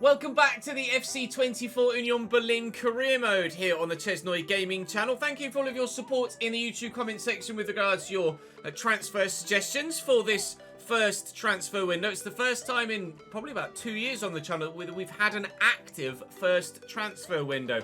Welcome back to the FC24 Union Berlin Career Mode here on the ChesnoidGaming channel. Thank you for all of your support in the YouTube comment section with regards to your transfer suggestions for this first transfer window. It's the first time in probably about 2 years on the channel we've had an active first transfer window.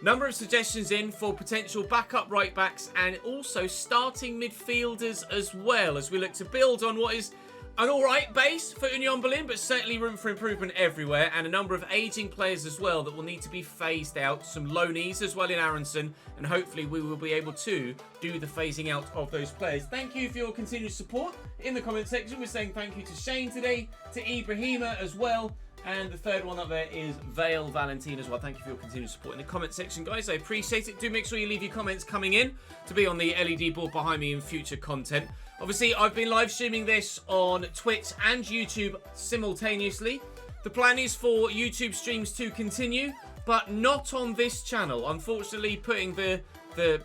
Number of suggestions in for potential backup right backs and also starting midfielders as well, as we look to build on what is an alright base for Union Berlin, but certainly room for improvement everywhere, and a number of ageing players as well that will need to be phased out. Some loanees as well in Aronson, and hopefully we will be able to do the phasing out of those players. Thank you for your continued support in the comment section. We're saying thank you to Shane today, to Ibrahima as well, and the third one up there is Vale Valentine as well. Thank you for your continued support in the comment section, guys. I appreciate it. Do make sure you leave your comments coming in to be on the LED board behind me in future content. Obviously, I've been live streaming this on Twitch and YouTube simultaneously. The plan is for YouTube streams to continue, but not on this channel. Unfortunately, putting the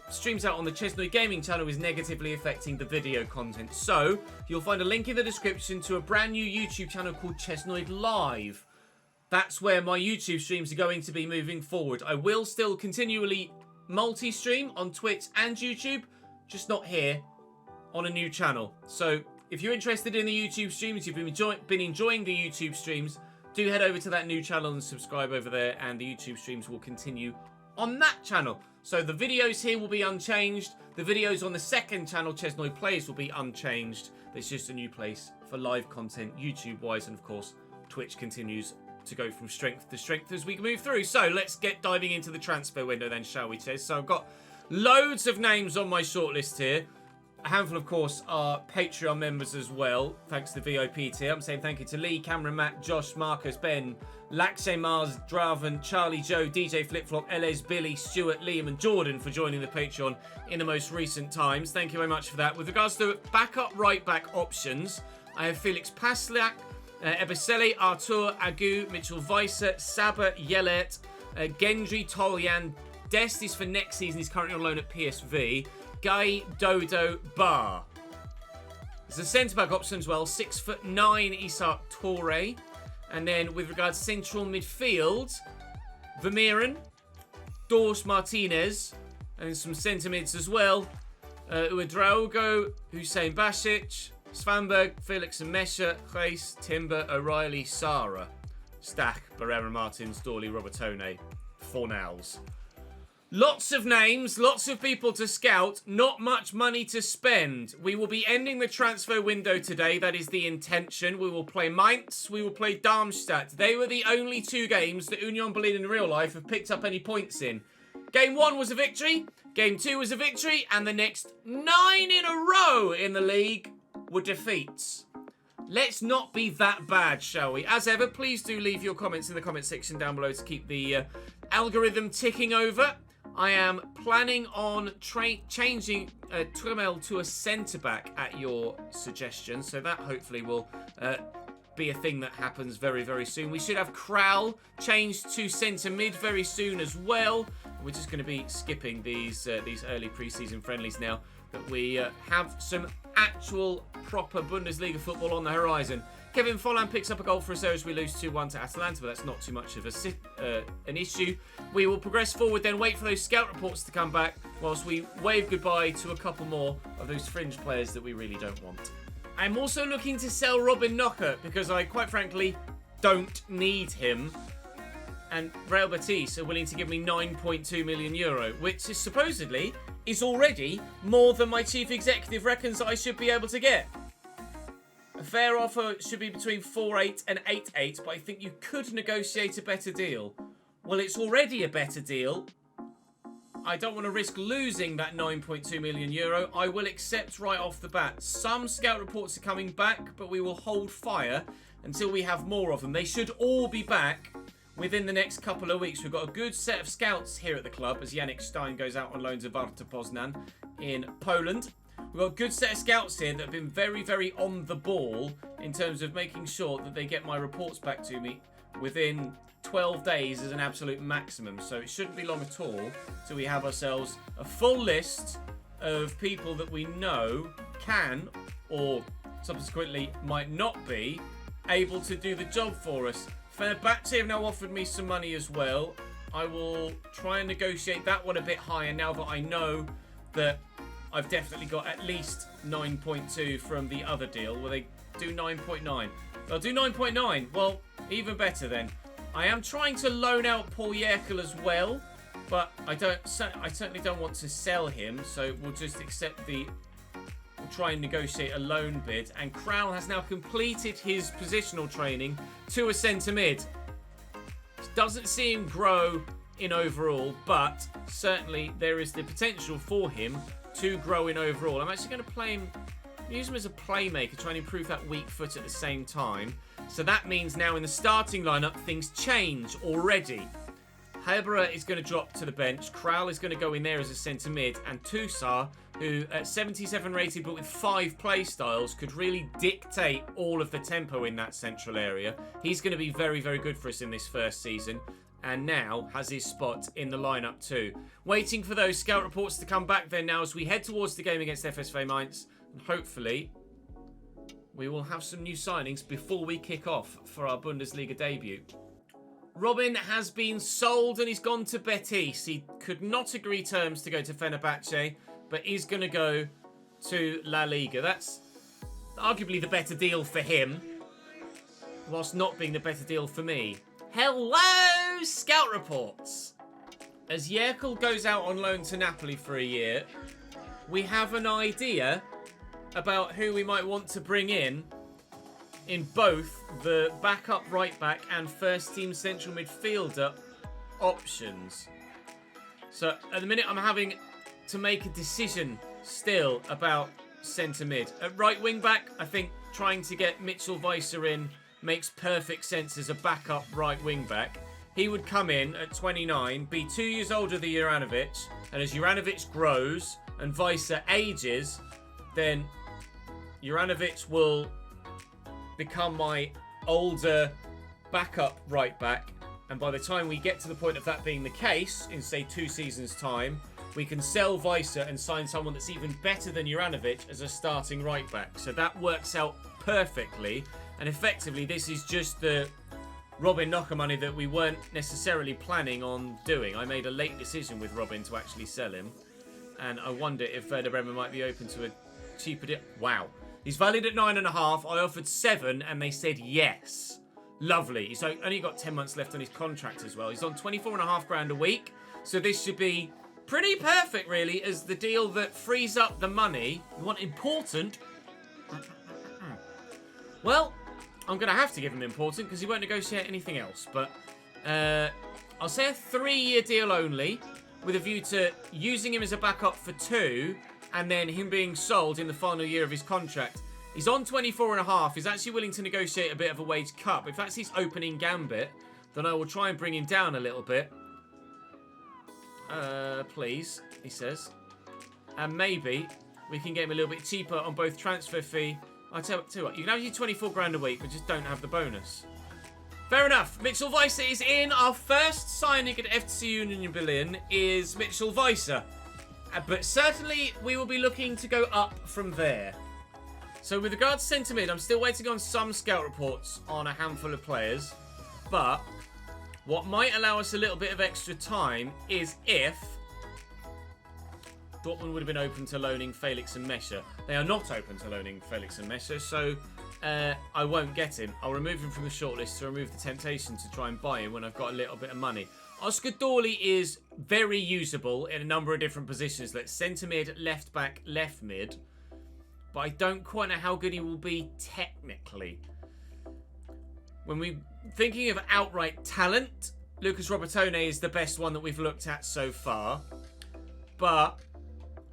streams out on the ChesnoidGaming channel is negatively affecting the video content. So, you'll find a link in the description to a brand new YouTube channel called Chesnoid Live. That's where my YouTube streams are going to be moving forward. I will still continually multi-stream on Twitch and YouTube, just not here on a new channel. So if you're interested in the YouTube streams, you've been enjoying the YouTube streams, do head over to that new channel and subscribe over there, and the YouTube streams will continue on that channel. So the videos here will be unchanged. The videos on the second channel, Chesnoid Plays, will be unchanged. There's just a new place for live content, YouTube-wise, and of course, Twitch continues to go from strength to strength as we move through. So let's get diving into the transfer window then, shall we, Ches? So I've got loads of names on my shortlist here. A handful, of course, are Patreon members as well, thanks to the VIP tier. I'm saying thank you to Lee, Cameron, Matt, Josh, Marcus, Ben, Lakshay, Mars, Draven, Charlie, Joe, DJ Flipflop, Elez, Billy, Stuart, Liam, and Jordan for joining the Patreon in the most recent times. Thank you very much for that. With regards to backup right-back options, I have Felix Paslak, Ebesele, Artur, Agu, Mitchell Weiser, Saba, Yelet, Gendry, Tolyan. Dest is for next season. He's currently on loan at PSV. Guy, Dodo, Bar. There's a centre-back option as well. 6'9", Isak Toure. And then with regards to central midfield, Vermeeren, Dors Martinez, and some centre mids as well. Uedraogo, Hussein Basic, Svanberg, Felix and Mesha, Reis, Timber, O'Reilly, Sara, Stack, Barrera Martins, Dorley, Robertone, Fornals. Lots of names, lots of people to scout, not much money to spend. We will be ending the transfer window today. That is the intention. We will play Mainz, we will play Darmstadt. They were the only two games that Union Berlin in real life have picked up any points in. Game 1 was a victory, Game 2 was a victory, and the next 9 in a row in the league were defeats. Let's not be that bad, shall we? As ever, please do leave your comments in the comment section down below to keep the algorithm ticking over. I am planning on changing Tremel to a centre-back at your suggestion, so that hopefully will be a thing that happens very, very soon. We should have Kral changed to centre-mid very soon as well. We're just going to be skipping these early pre-season friendlies now that we have some actual proper Bundesliga football on the horizon. Kevin Folland picks up a goal for us as we lose 2-1 to Atalanta, but that's not too much of an issue. We will progress forward, then wait for those scout reports to come back, whilst we wave goodbye to a couple more of those fringe players that we really don't want. I'm also looking to sell Robin Knocker, because I, quite frankly, don't need him. And Real Betis are willing to give me €9.2 million, which is supposedly is already more than my chief executive reckons that I should be able to get. A fair offer should be between 4.8 and 8.8, but I think you could negotiate a better deal. Well, it's already a better deal. I don't want to risk losing that €9.2 million. I will accept right off the bat. Some scout reports are coming back, but we will hold fire until we have more of them. They should all be back within the next couple of weeks. We've got a good set of scouts here at the club as Yannick Stein goes out on loan to Warta Poznan in Poland. We've got a good set of scouts here that have been very, very on the ball in terms of making sure that they get my reports back to me within 12 days as an absolute maximum. So it shouldn't be long at all till we have ourselves a full list of people that we know can, or subsequently might not be, able to do the job for us. Fenerbahce have now offered me some money as well. I will try and negotiate that one a bit higher now that I know that I've definitely got at least 9.2 from the other deal. Will they do 9.9? They'll do 9.9. Well, even better then. I am trying to loan out Paul Yerkel as well, but I certainly don't want to sell him, so we'll just accept the... We'll try and negotiate a loan bid. And Kral has now completed his positional training to a centre mid. Doesn't see him grow in overall, but certainly there is the potential for him to grow in overall. I'm actually going to play him, use him as a playmaker, try and improve that weak foot at the same time. So that means now in the starting lineup, things change already. Hebera is going to drop to the bench. Kral is going to go in there as a centre mid. And Tusar, who at 77 rated but with 5 play styles, could really dictate all of the tempo in that central area. He's going to be very, very good for us in this first season. And now has his spot in the lineup too. Waiting for those scout reports to come back then now as we head towards the game against FSV Mainz. And hopefully we will have some new signings before we kick off for our Bundesliga debut. Robin has been sold and he's gone to Betis. He could not agree terms to go to Fenerbahce, but is going to go to La Liga. That's arguably the better deal for him, whilst not being the better deal for me. Hello, scout reports. As Yerkel goes out on loan to Napoli for a year, we have an idea about who we might want to bring in both the backup right back and first team central midfielder options. So at the minute I'm having to make a decision still about centre mid. At right wing back, I think trying to get Mitchell Weiser in makes perfect sense as a backup right wing back. He would come in at 29, be 2 years older than Juranovic, and as Juranovic grows and Weiser ages, then Juranovic will become my older backup right back, and by the time we get to the point of that being the case, in say 2 seasons time, we can sell Weiser and sign someone that's even better than Juranovic as a starting right back. So that works out perfectly, and effectively this is just the Robin knocker money that we weren't necessarily planning on doing. I made a late decision with Robin to actually sell him, and I wonder if Werder Bremen might be open to a cheaper deal. Wow. He's valued at 9.5. I offered 7 and they said yes. Lovely. He's only got 10 months left on his contract as well. He's on 24.5 grand a week. So this should be pretty perfect, really, as the deal that frees up the money. You want important? Well, I'm going to have to give him important because he won't negotiate anything else. But I'll say a 3-year deal only with a view to using him as a backup for 2 and then him being sold in the final year of his contract. He's on 24.5. He's actually willing to negotiate a bit of a wage cut. If that's his opening gambit, then I will try and bring him down a little bit. Please, he says. And maybe we can get him a little bit cheaper on both transfer fee. I tell you what, you can have you 24 grand a week, but just don't have the bonus. Fair enough. Mitchell Weiser is in. Our first signing at FC Union Berlin is Mitchell Weiser. But certainly we will be looking to go up from there. So with regards to centre mid, I'm still waiting on some scout reports on a handful of players. But what might allow us a little bit of extra time is if Dortmund would have been open to loaning Felix and Mescher. They are not open to loaning Felix and Mescher, so I won't get him. I'll remove him from the shortlist to remove the temptation to try and buy him when I've got a little bit of money. Oscar Dorley is very usable in a number of different positions, like centre mid, left back, left mid. But I don't quite know how good he will be technically. When we're thinking of outright talent, Lucas Robertone is the best one that we've looked at so far. But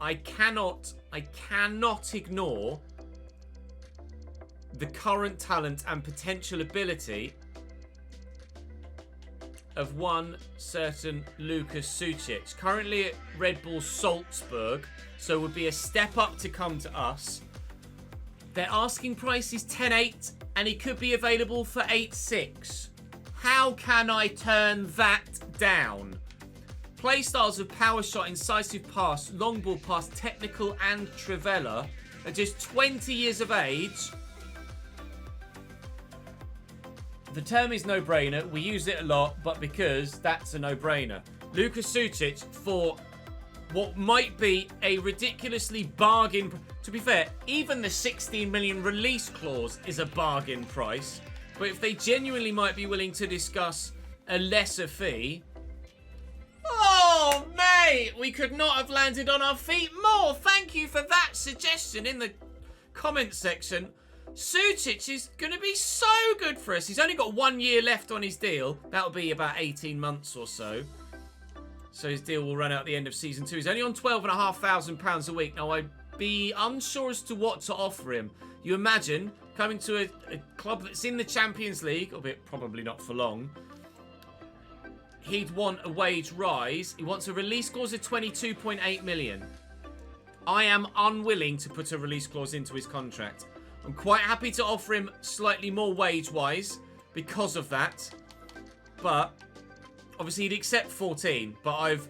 I cannot ignore the current talent and potential ability of one certain Lukas Sucic, currently at Red Bull Salzburg, so would be a step up to come to us. Their asking price is 10.8 and he could be available for 8.6. How can I turn that down? Playstyles of power shot, incisive pass, long ball pass, technical and trivela, at just 20 years of age. The term is no-brainer. We use it a lot, but because that's a no-brainer. Luka Sučić for what might be a ridiculously bargain. To be fair, even the 16 million release clause is a bargain price. But if they genuinely might be willing to discuss a lesser fee... Oh, mate! We could not have landed on our feet more. Thank you for that suggestion in the comment section. Sučić is going to be so good for us. He's only got 1 year left on his deal. That'll be about 18 months or so. So his deal will run out at the end of Season 2. He's only on £12,500 a week. Now, I'd be unsure as to what to offer him. You imagine coming to a club that's in the Champions League, albeit probably not for long. He'd want a wage rise. He wants a release clause of 22.8 million. I am unwilling to put a release clause into his contract. I'm quite happy to offer him slightly more wage-wise because of that. But obviously he'd accept 14, but I've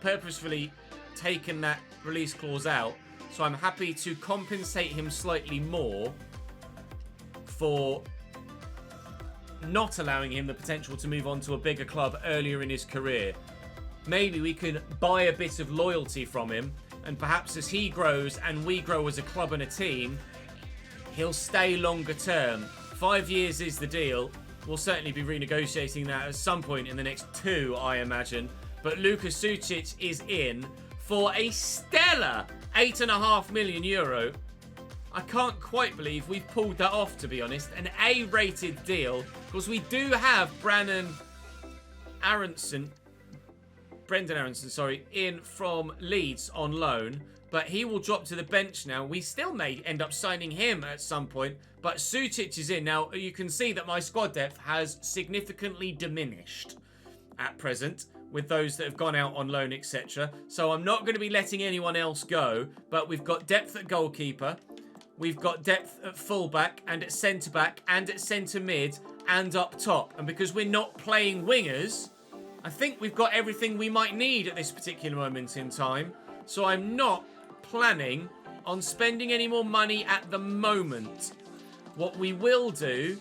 purposefully taken that release clause out. So I'm happy to compensate him slightly more for not allowing him the potential to move on to a bigger club earlier in his career. Maybe we can buy a bit of loyalty from him, and perhaps as he grows and we grow as a club and a team, he'll stay longer term. 5 years is the deal. We'll certainly be renegotiating that at some point in the next 2, I imagine. But Luka Sučić is in for a stellar €8.5 million. I can't quite believe we've pulled that off, to be honest. An A-rated deal, because we do have Brendan Aronson, in from Leeds on loan, but he will drop to the bench now. We still may end up signing him at some point, but Sučić is in. Now, you can see that my squad depth has significantly diminished at present with those that have gone out on loan, etc. So I'm not going to be letting anyone else go, but we've got depth at goalkeeper. We've got depth at fullback and at centre-back and at centre-mid and up top. And because we're not playing wingers, I think we've got everything we might need at this particular moment in time. So I'm not planning on spending any more money at the moment. What we will do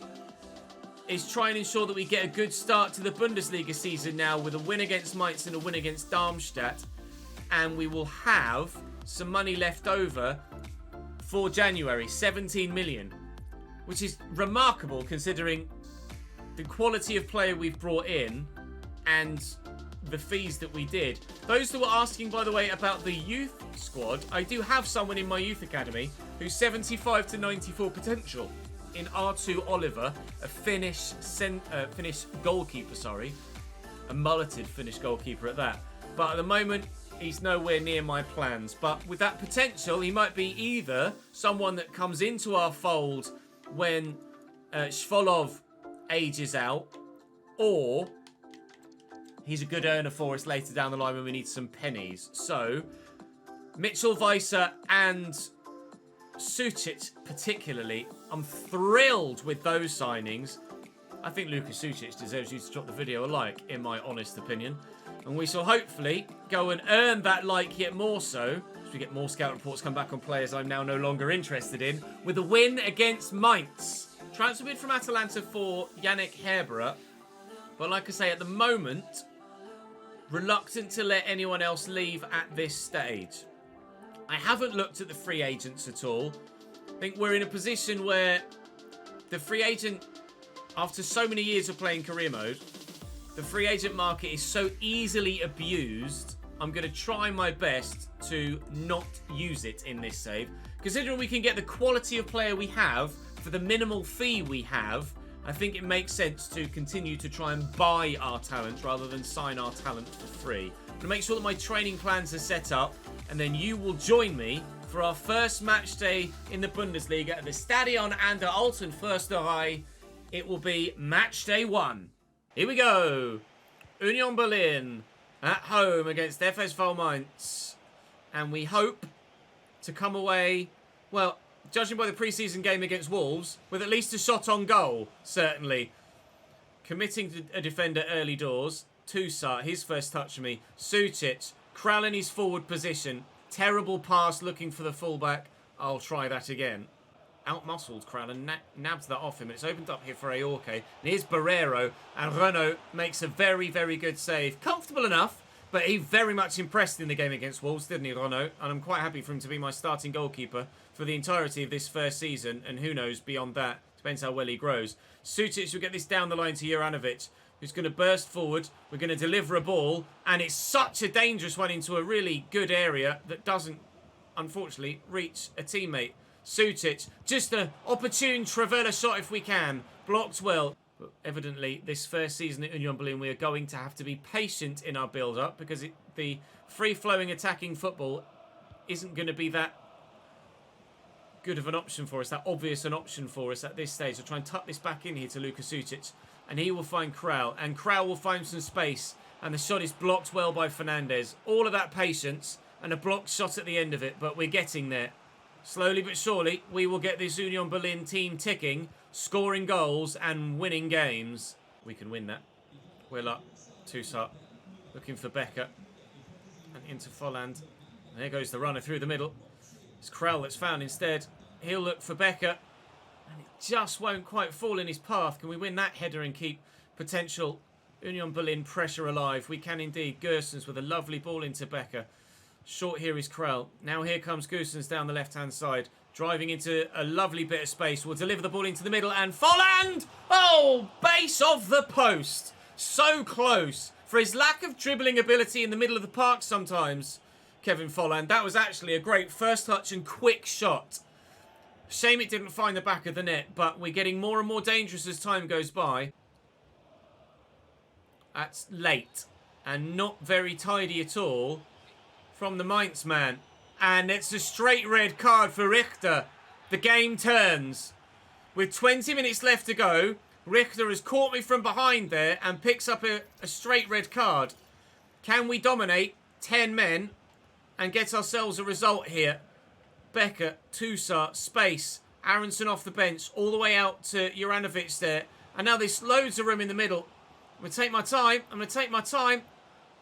is try and ensure that we get a good start to the Bundesliga season now with a win against Mainz and a win against Darmstadt. And we will have some money left over for January, 17 million, which is remarkable considering the quality of player we've brought in and the fees that we did. Those that were asking, by the way, about the youth squad, I do have someone in my youth academy who's 75 to 94 potential in R2 Oliver, a Finnish goalkeeper, a mulleted Finnish goalkeeper at that. But at the moment, he's nowhere near my plans. But with that potential, he might be either someone that comes into our fold when Shvolov ages out, or he's a good earner for us later down the line when we need some pennies. So, Mitchell Weiser and Sučić particularly, I'm thrilled with those signings. I think Luka Sučić deserves you to drop the video a like, in my honest opinion. And we shall hopefully go and earn that like yet more so, as we get more scout reports come back on players I'm now no longer interested in, with a win against Mainz. Transfer bid from Atalanta for Yannick Herbera. But like I say, at the moment, reluctant to let anyone else leave at this stage. I haven't looked at the free agents at all. I think we're in a position where the free agent, after so many years of playing career mode, the free agent market is so easily abused. I'm going to try my best to not use it in this save. Considering we can get the quality of player we have for the minimal fee we have, I think it makes sense to continue to try and buy our talent rather than sign our talent for free. I'm going to make sure that my training plans are set up, and then you will join me for our first match day in the Bundesliga at the Stadion an der Alten Försterei. It will be match day 1. Here we go. Union Berlin at home against FSV Mainz. And we hope to come away, well, judging by the pre-season game against Wolves, with at least a shot on goal, certainly. Committing to a defender early doors. Toussaint, his first touch of me. Sučić, Kral in his forward position. Terrible pass looking for the fullback. I'll try that again. out-muscled Kral and nabs that off him. And it's opened up here for Aorke. And here's Barrero. And Renault makes a very, very good save. Comfortable enough, but he very much impressed in the game against Wolves, didn't he, Renault? And I'm quite happy for him to be my starting goalkeeper for the entirety of this first season. And who knows, beyond that, depends how well he grows. Sucic will get this down the line to Juranovic, who's going to burst forward. We're going to deliver a ball. And it's such a dangerous one into a really good area that doesn't, unfortunately, reach a teammate. Sucic, just an opportune Travella shot if we can. Blocked well. But evidently, this first season at Union Berlin, we are going to have to be patient in our build-up because the free-flowing attacking football isn't going to be that good of an option for us, that obvious an option for us at this stage. We'll try and tuck this back in here to Luka Sucic, and he will find Kral, and Kral will find some space, and the shot is blocked well by Fernandez. All of that patience, and a blocked shot at the end of it, but we're getting there. Slowly but surely, we will get this Union Berlin team ticking, scoring goals and winning games. We can win that. Will up. Toussaint looking for Becker. And into Folland. And there goes the runner through the middle. It's Kral that's found instead. He'll look for Becker. And it just won't quite fall in his path. Can we win that header and keep potential Union Berlin pressure alive? We can indeed. Gersons with a lovely ball into Becker. Short here is Kral. Now here comes Goossens down the left-hand side. Driving into a lovely bit of space. Will deliver the ball into the middle. And Folland! Oh, base of the post. So close. For his lack of dribbling ability in the middle of the park sometimes, Kevin Folland, that was actually a great first touch and quick shot. Shame it didn't find the back of the net. But we're getting more and more dangerous as time goes by. That's late. And not very tidy at all from the Mainz man. And it's a straight red card for Richter. The game turns. With 20 minutes left to go, Richter has caught me from behind there and picks up a straight red card. Can we dominate 10 men and get ourselves a result here? Becker, Toussaint, space. Aronson off the bench, all the way out to Juranovic there. And now there's loads of room in the middle. I'm going to take my time.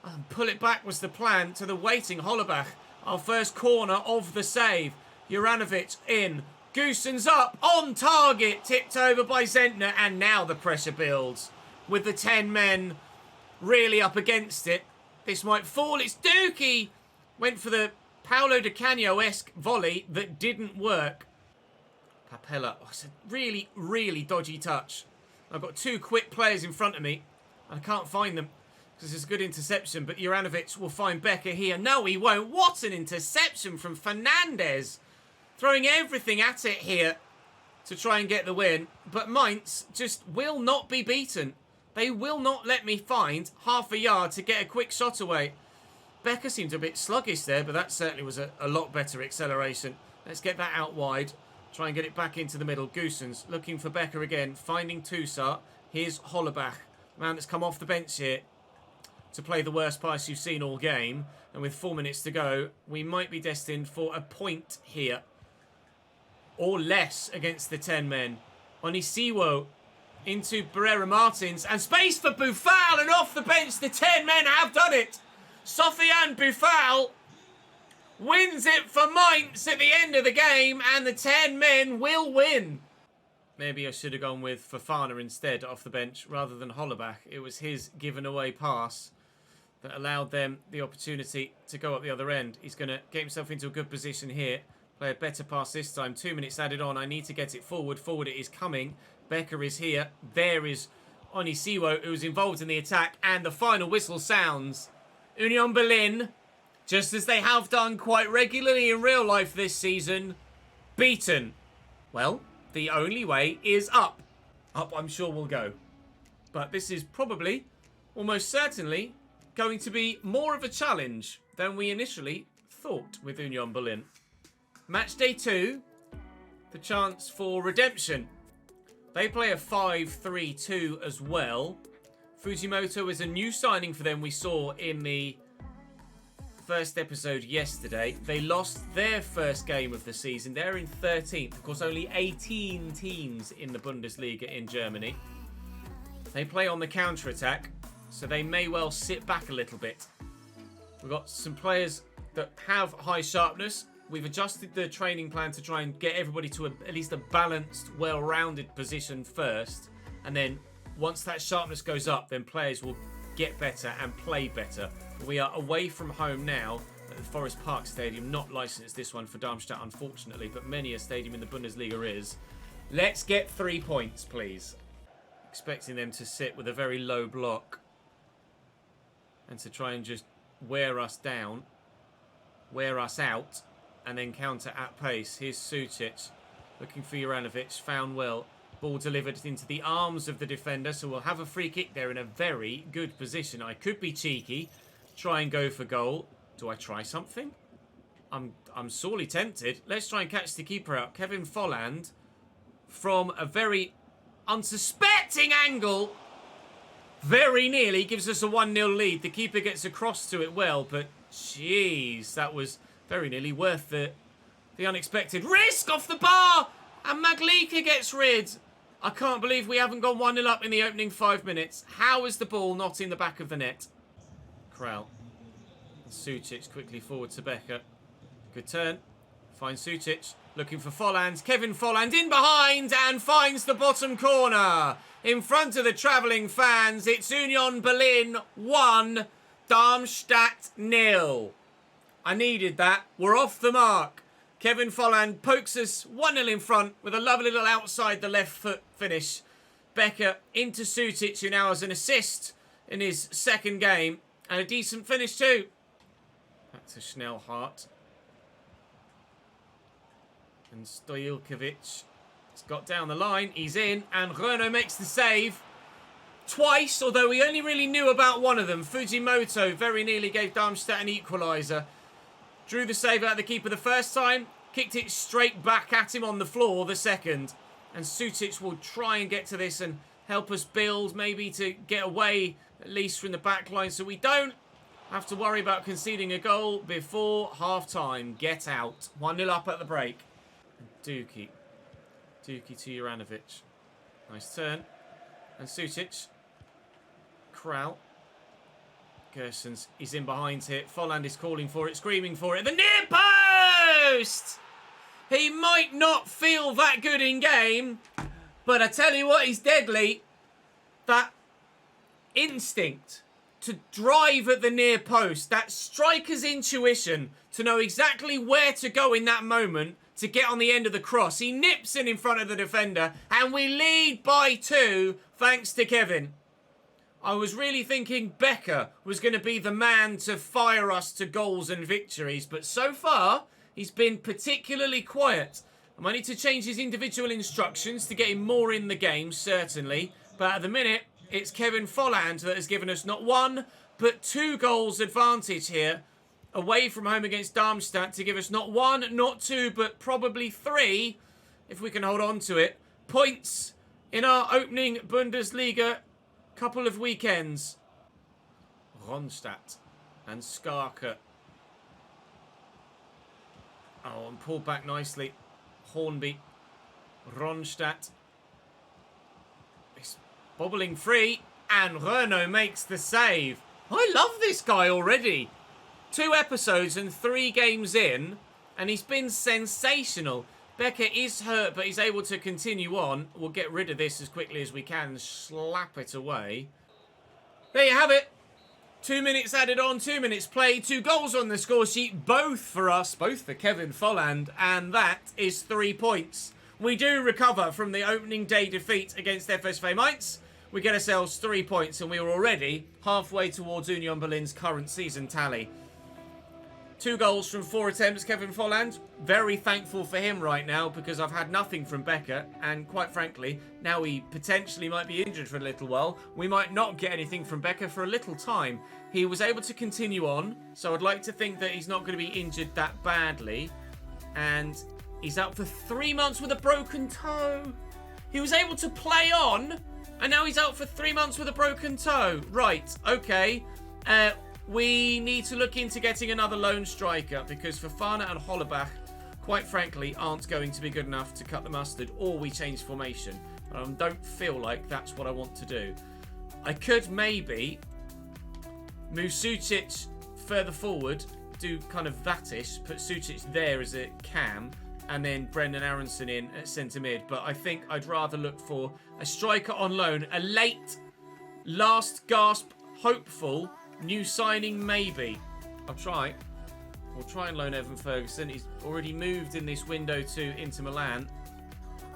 And pull it back was the plan to the waiting Hollebach. Our first corner of the save. Juranovic in. Goossens up. On target. Tipped over by Zentner. And now the pressure builds. With the 10 men really up against it. This might fall. It's Dookie. Went for the Paolo Di Canio-esque volley that didn't work. Papella. Oh, it's a really, really dodgy touch. I've got two quick players in front of me. And I can't find them. This is a good interception, but Juranovic will find Becker here. No, he won't. What an interception from Fernandez. Throwing everything at it here to try and get the win. But Mainz just will not be beaten. They will not let me find half a yard to get a quick shot away. Becker seemed a bit sluggish there, but that certainly was a lot better acceleration. Let's get that out wide. Try and get it back into the middle. Goossens looking for Becker again. Finding Toussaint. Here's Hollebach. Man that's come off the bench here to play the worst pass you've seen all game. And with 4 minutes to go, we might be destined for a point here. Or less against the 10 men. Onisiwo into Barrera Martins. And space for Boufal. And off the bench, the 10 men have done it. Sofiane Boufal wins it for Mainz at the end of the game. And the 10 men will win. Maybe I should have gone with Fofana instead off the bench rather than Hollebach. It was his given away pass that allowed them the opportunity to go up the other end. He's going to get himself into a good position here. Play a better pass this time. 2 minutes added on. I need to get it forward. Forward it is coming. Becker is here. There is Onisiwo, who's involved in the attack. And the final whistle sounds. Union Berlin, just as they have done quite regularly in real life this season, beaten. Well, the only way is up. Up, I'm sure, we'll go. But this is probably, almost certainly, going to be more of a challenge than we initially thought with Union Berlin. Match day 2, the chance for redemption. They play a 5-3-2 as well. Fujimoto is a new signing for them we saw in the first episode yesterday. They lost their first game of the season. They're in 13th. Of course, only 18 teams in the Bundesliga in Germany. They play on the counter-attack, so they may well sit back a little bit. We've got some players that have high sharpness. We've adjusted the training plan to try and get everybody to at least a balanced, well-rounded position first. And then once that sharpness goes up, then players will get better and play better. We are away from home now at the Forest Park Stadium. Not licensed this one for Darmstadt, unfortunately, but many a stadium in the Bundesliga is. Let's get 3 points, please. Expecting them to sit with a very low block and to try and just wear us down, wear us out, and then counter at pace. Here's Sucic looking for Juranovic, found well. Ball delivered into the arms of the defender, so we'll have a free kick there in a very good position. I could be cheeky, try and go for goal. Do I try something? I'm sorely tempted. Let's try and catch the keeper out. Kevin Volland from a very unsuspecting angle. Very nearly gives us a 1-0 lead. The keeper gets across to it well, but jeez, that was very nearly worth the unexpected risk off the bar. And Maglika gets rid. I can't believe we haven't gone 1-0 up in the opening 5 minutes. How is the ball not in the back of the net? Krell. Sucic quickly forward to Becker. Good turn. Finds Sucic. Looking for Volland. Kevin Volland in behind and finds the bottom corner. In front of the travelling fans, it's Union Berlin 1, Darmstadt 0. I needed that. We're off the mark. Kevin Volland pokes us 1-0 in front with a lovely little outside the left foot finish. Becker into Sucic, who now has an assist in his second game. And a decent finish too. Back to Schnellhardt. And Stojilkovic has got down the line. He's in. And Renault makes the save. Twice, although we only really knew about one of them. Fujimoto very nearly gave Darmstadt an equaliser. Drew the save out of the keeper the first time. Kicked it straight back at him on the floor the second. And Sucic will try and get to this and help us build, maybe to get away at least from the back line, so we don't have to worry about conceding a goal before half-time. Get out. 1-0 up at the break. Dookie. Dookie to Juranovic. Nice turn. And Sucic. Krell. Gersons is in behind here. Volland is calling for it, screaming for it. The near post! He might not feel that good in game, but I tell you what, he's deadly. That instinct to drive at the near post, that striker's intuition to know exactly where to go in that moment to get on the end of the cross. He nips in front of the defender, and we lead by 2 thanks to Kevin. I was really thinking Becker was going to be the man to fire us to goals and victories, but so far he's been particularly quiet. I might need to change his individual instructions to get him more in the game, certainly, but at the minute it's Kevin Volland that has given us not 1 but 2 goals advantage here away from home against Darmstadt to give us not 1, not 2, but probably 3, if we can hold on to it, points in our opening Bundesliga couple of weekends. Ronstadt and Skarke. Oh, and pulled back nicely. Hornby. Ronstadt. It's bobbling free. And Renault makes the save. I love this guy already. 2 episodes and 3 games in. And he's been sensational. Becker is hurt, but he's able to continue on. We'll get rid of this as quickly as we can. Slap it away. There you have it. 2 minutes added on, 2 minutes played, 2 goals on the score sheet, both for us, both for Kevin Volland, and that is 3 points. We do recover from the opening day defeat against FSV Mainz. We get ourselves 3 points, and we are already halfway towards Union Berlin's current season tally. 2 goals from 4 attempts, Kevin Volland. Very thankful for him right now because I've had nothing from Becker. And quite frankly, now he potentially might be injured for a little while. We might not get anything from Becker for a little time. He was able to continue on, so I'd like to think that he's not going to be injured that badly. And he's out for 3 months with a broken toe. He was able to play on, and now he's out for 3 months with a broken toe. Right, okay. We need to look into getting another lone striker because Fofana and Hollerbach, quite frankly, aren't going to be good enough to cut the mustard, or we change formation. But I don't feel like that's what I want to do. I could maybe move Sucic further forward do kind of that-ish, put Sucic there as a cam, and then Brendan Aronson in at centre mid. But I think I'd rather look for a striker on loan, a late, last gasp, hopeful new signing maybe. I'll try. We'll try and loan Evan Ferguson. He's already moved in this window to Inter Milan.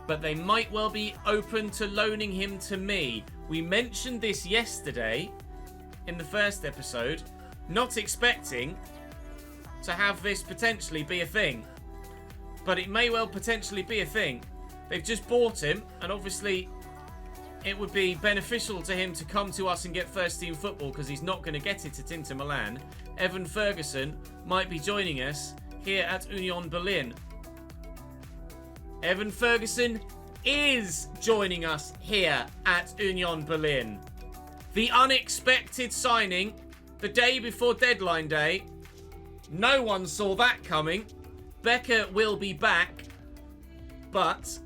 But they might well be open to loaning him to me. We mentioned this yesterday in the first episode, not expecting to have this potentially be a thing. But it may well potentially be a thing. They've just bought him, and obviously it would be beneficial to him to come to us and get first team football because he's not going to get it at Inter Milan. Evan Ferguson might be joining us here at Union Berlin. Evan Ferguson is joining us here at Union Berlin. The unexpected signing the day before deadline day. No one saw that coming. Becker will be back, but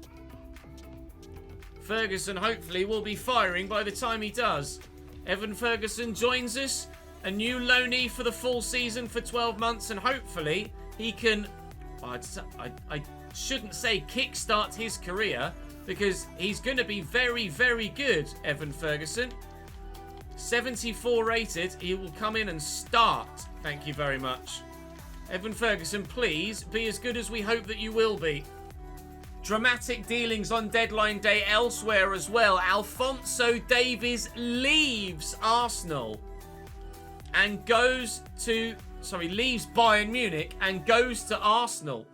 Ferguson hopefully will be firing by the time he does. Evan Ferguson joins us, a new loanee for the full season for 12 months, and hopefully he can, I shouldn't say kickstart his career, because he's going to be very, very good, Evan Ferguson. 74 rated, he will come in and start. Thank you very much. Evan Ferguson, please be as good as we hope that you will be. Dramatic dealings on deadline day elsewhere as well. Alphonso Davies leaves Arsenal and leaves Bayern Munich and goes to Arsenal.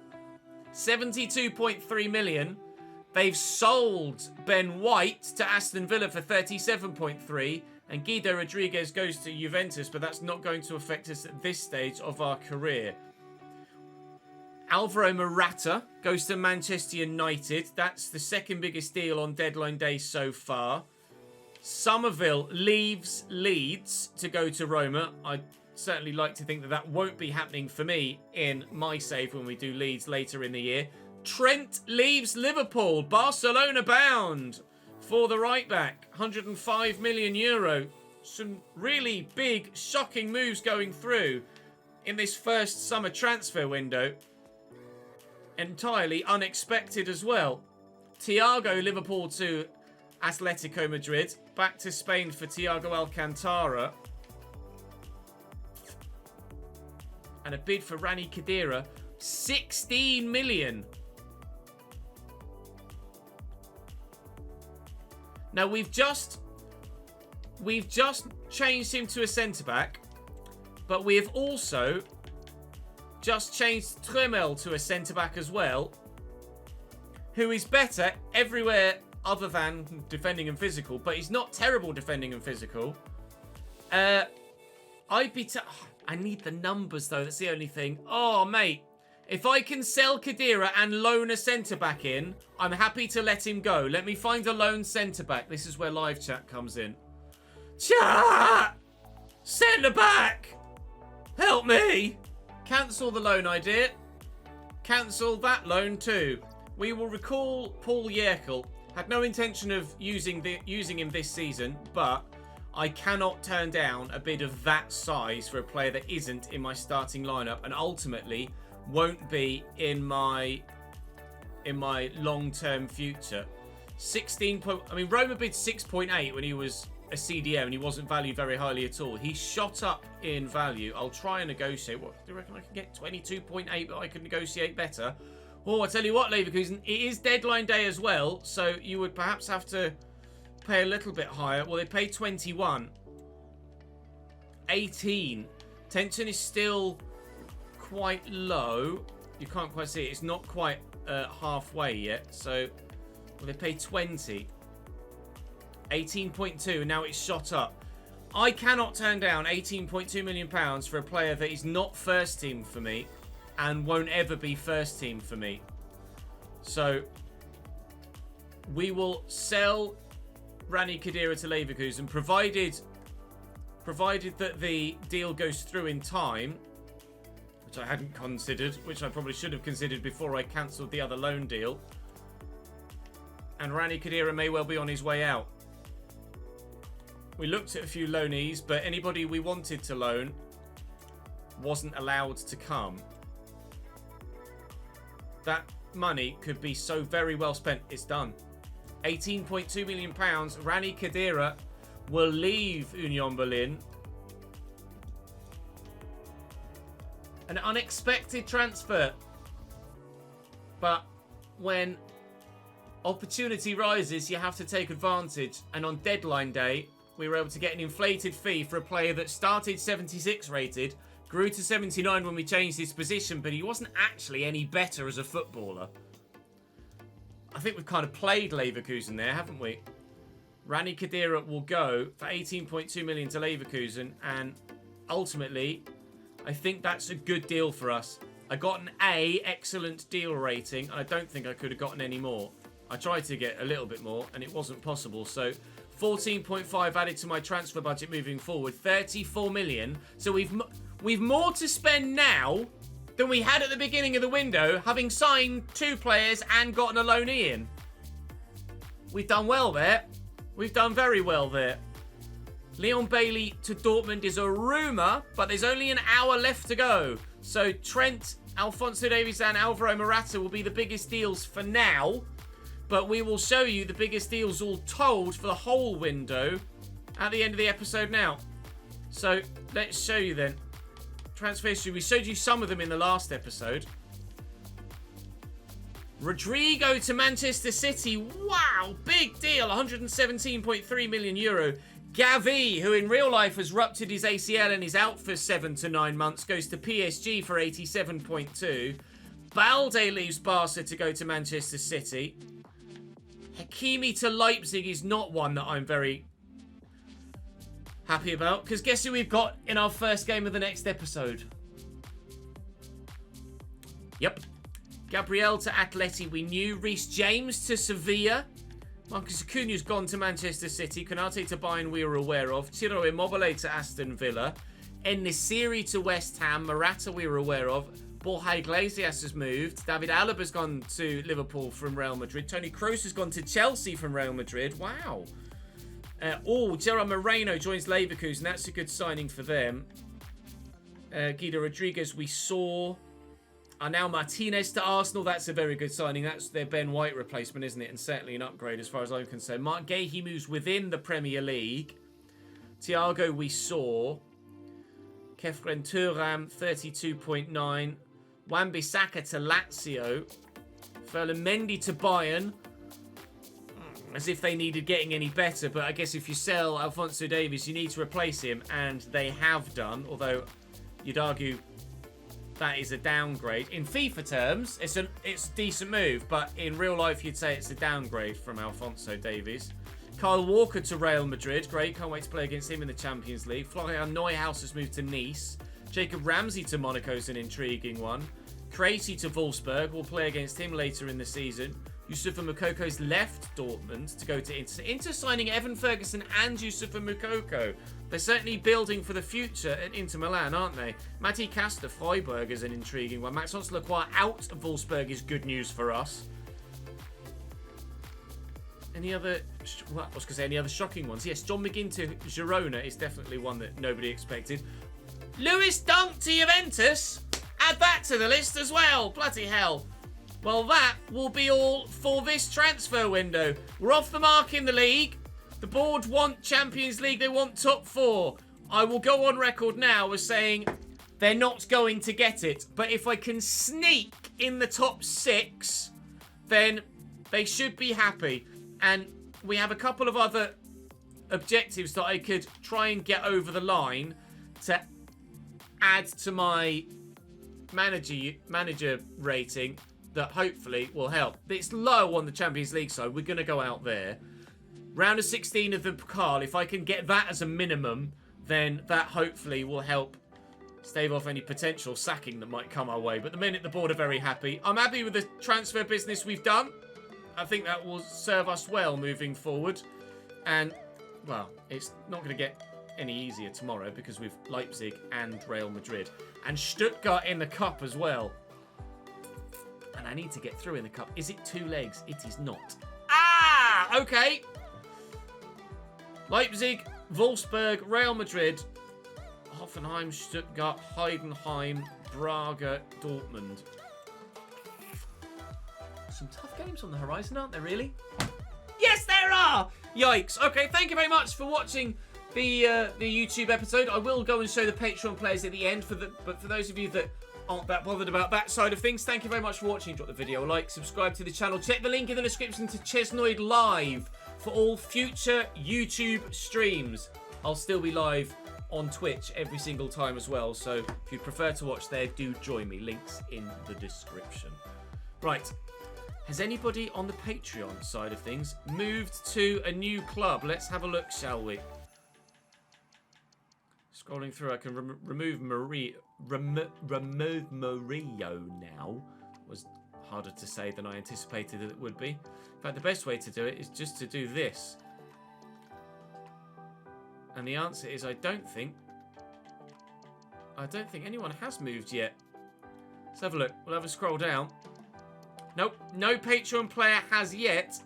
72.3 million. They've sold Ben White to Aston Villa for 37.3, and Guido Rodriguez goes to Juventus, but that's not going to affect us at this stage of our career. Alvaro Morata goes to Manchester United. That's the second biggest deal on deadline day so far. Somerville leaves Leeds to go to Roma. I'd certainly like to think that that won't be happening for me in my save when we do Leeds later in the year. Trent leaves Liverpool. Barcelona bound for the right back. 105 million euro. Some really big, shocking moves going through in this first summer transfer window. Entirely unexpected as well. Thiago, Liverpool to Atletico Madrid. Back to Spain for Thiago Alcantara. And a bid for Rani Khedira. 16 million. Now we've just changed him to a centre-back, but we have also just changed Tremel to a centre-back as well, who is better everywhere other than defending and physical, but he's not terrible defending and physical. I need the numbers, though. That's the only thing. Oh, mate. If I can sell Khedira and loan a centre-back in, I'm happy to let him go. Let me find a lone centre-back. This is where live chat comes in. Chat! Centre-back! Help me! Cancel the loan idea. Cancel that loan too. We will recall Paul Yerkel. Had no intention of using him this season, but I cannot turn down a bid of that size for a player that isn't in my starting lineup and ultimately won't be in my long-term future. Roma bid 6.8 when he was a CDM and he wasn't valued very highly at all. He shot up in value. I'll try and negotiate. What do you reckon? I can get 22.8, but I can negotiate better. Oh, I tell you what, Leverkusen, it is deadline day as well, so you would perhaps have to pay a little bit higher. Well, they pay 21. 18. Tension is still quite low. You can't quite see it. It's not quite halfway yet. So, well, they pay 20. 18.2, and now it's shot up. I cannot turn down £18.2 million for a player that is not first team for me and won't ever be first team for me. So, we will sell Rani Khedira to Leverkusen, provided that the deal goes through in time, which I hadn't considered, which I probably should have considered before I cancelled the other loan deal. And Rani Khedira may well be on his way out. We looked at a few loanees, but anybody we wanted to loan wasn't allowed to come, that money could be so very well spent. It's done. £18.2 million. Rani Khedira will leave Union Berlin. An unexpected transfer. But when opportunity rises, you have to take advantage. And on deadline day, we were able to get an inflated fee for a player that started 76 rated, grew to 79 when we changed his position, but he wasn't actually any better as a footballer. I think we've kind of played Leverkusen there, haven't we? Rani Khedira will go for 18.2 million to Leverkusen, and ultimately, I think that's a good deal for us. I got an A, excellent deal rating, and I don't think I could have gotten any more. I tried to get a little bit more, and it wasn't possible, so 14.5 added to my transfer budget moving forward, 34 million. So we've more to spend now than we had at the beginning of the window, having signed 2 players and gotten a loanee in. We've done well there. We've done very well there. Leon Bailey to Dortmund is a rumour, but there's only an hour left to go. So Trent, Alphonso Davies and Alvaro Morata will be the biggest deals for now. But we will show you the biggest deals all told for the whole window at the end of the episode now. So let's show you then. Transfer history. We showed you some of them in the last episode. Rodrigo to Manchester City. Wow, big deal. 117.3 million euro. Gavi, who in real life has ruptured his ACL and is out for 7 to 9 months, goes to PSG for 87.2. Balde leaves Barca to go to Manchester City. Hakimi to Leipzig is not one that I'm very happy about, because guess who we've got in our first game of the next episode? Yep. Gabriel to Atleti, we knew. Reece James to Sevilla. Marcus Acuna's gone to Manchester City. Konate to Bayern, we were aware of. Ciro Immobile to Aston Villa. En-Nesyri to West Ham. Morata, we were aware of. Borja Iglesias has moved. David Alaba's gone to Liverpool from Real Madrid. Toni Kroos has gone to Chelsea from Real Madrid. Wow. Gerard Moreno joins Leverkusen. That's a good signing for them. Guido Rodriguez, we saw. Arnau Martinez to Arsenal. That's a very good signing. That's their Ben White replacement, isn't it? And certainly an upgrade as far as I'm concerned. Mark Gahey moves within the Premier League. Thiago, we saw. Kefren Turam, 32.9. Wan-Bissaka to Lazio. Ferland Mendy to Bayern. As if they needed getting any better. But I guess if you sell Alphonso Davies, you need to replace him. And they have done. Although you'd argue that is a downgrade. In FIFA terms, it's a decent move. But in real life, you'd say it's a downgrade from Alphonso Davies. Kyle Walker to Real Madrid. Great. Can't wait to play against him in the Champions League. Florian Neuhaus has moved to Nice. Jacob Ramsey to Monaco is an intriguing one. Crazy to Wolfsburg. We'll play against him later in the season. Yusufa Moukoko left Dortmund to go to Inter. Inter signing Evan Ferguson and Yusufa Moukoko. They're certainly building for the future at Inter Milan, aren't they? Mati Kasta, Freiburg is an intriguing one. Maxence Lacroix out of Wolfsburg is good news for us. Any other... Well, I was going to say any other shocking ones. Yes, John McGinn to Girona is definitely one that nobody expected. Lewis Dunk to Juventus. Add that to the list as well. Bloody hell. Well, that will be all for this transfer window. We're off the mark in the league. The board want Champions League. They want top 4. I will go on record now as saying they're not going to get it. But if I can sneak in the top 6, then they should be happy. And we have a couple of other objectives that I could try and get over the line to add to my manager rating that hopefully will help. It's low on the Champions League side. We're going to go out there. Round of 16 of the Pokal. If I can get that as a minimum, then that hopefully will help stave off any potential sacking that might come our way. But the minute the board are very happy. I'm happy with the transfer business we've done. I think that will serve us well moving forward. And, well, it's not going to get any easier tomorrow because we've Leipzig and Real Madrid. And Stuttgart in the cup as well. And I need to get through in the cup. Is it 2 legs? It is not. Ah! Okay. Leipzig, Wolfsburg, Real Madrid, Hoffenheim, Stuttgart, Heidenheim, Braga, Dortmund. Some tough games on the horizon, aren't there, really? Yes, there are! Yikes. Okay, thank you very much for watching the YouTube episode. I will go and show the Patreon players at the end, but for those of you that aren't that bothered about that side of things, thank you very much for watching. Drop the video a like, subscribe to the channel. Check the link in the description to Chesnoid Live for all future YouTube streams. I'll still be live on Twitch every single time as well, so if you prefer to watch there, do join me. Links in the description. Right. Has anybody on the Patreon side of things moved to a new club? Let's have a look, shall we? Scrolling through, I can remove Mario now. Was harder to say than I anticipated that it would be. In fact, the best way to do it is just to do this. And the answer is I don't think anyone has moved yet. Let's have a look. We'll have a scroll down. Nope, no Patreon player has yet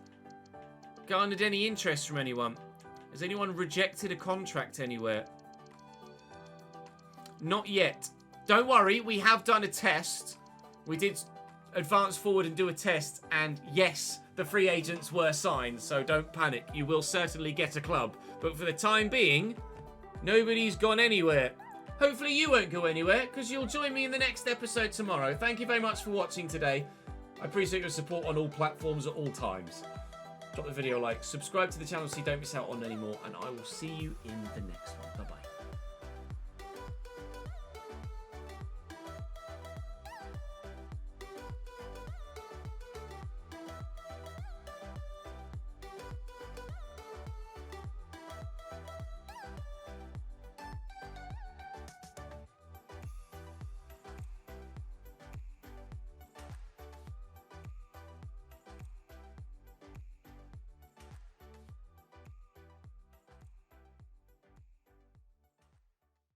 garnered any interest from anyone. Has anyone rejected a contract anywhere? Not yet. Don't worry, we have done a test. We did advance forward and do a test, and yes, the free agents were signed, so don't panic. You will certainly get a club. But for the time being, nobody's gone anywhere. Hopefully you won't go anywhere, because you'll join me in the next episode tomorrow. Thank you very much for watching today. I appreciate your support on all platforms at all times. Drop the video a like, subscribe to the channel so you don't miss out on any more, and I will see you in the next one. Bye-bye.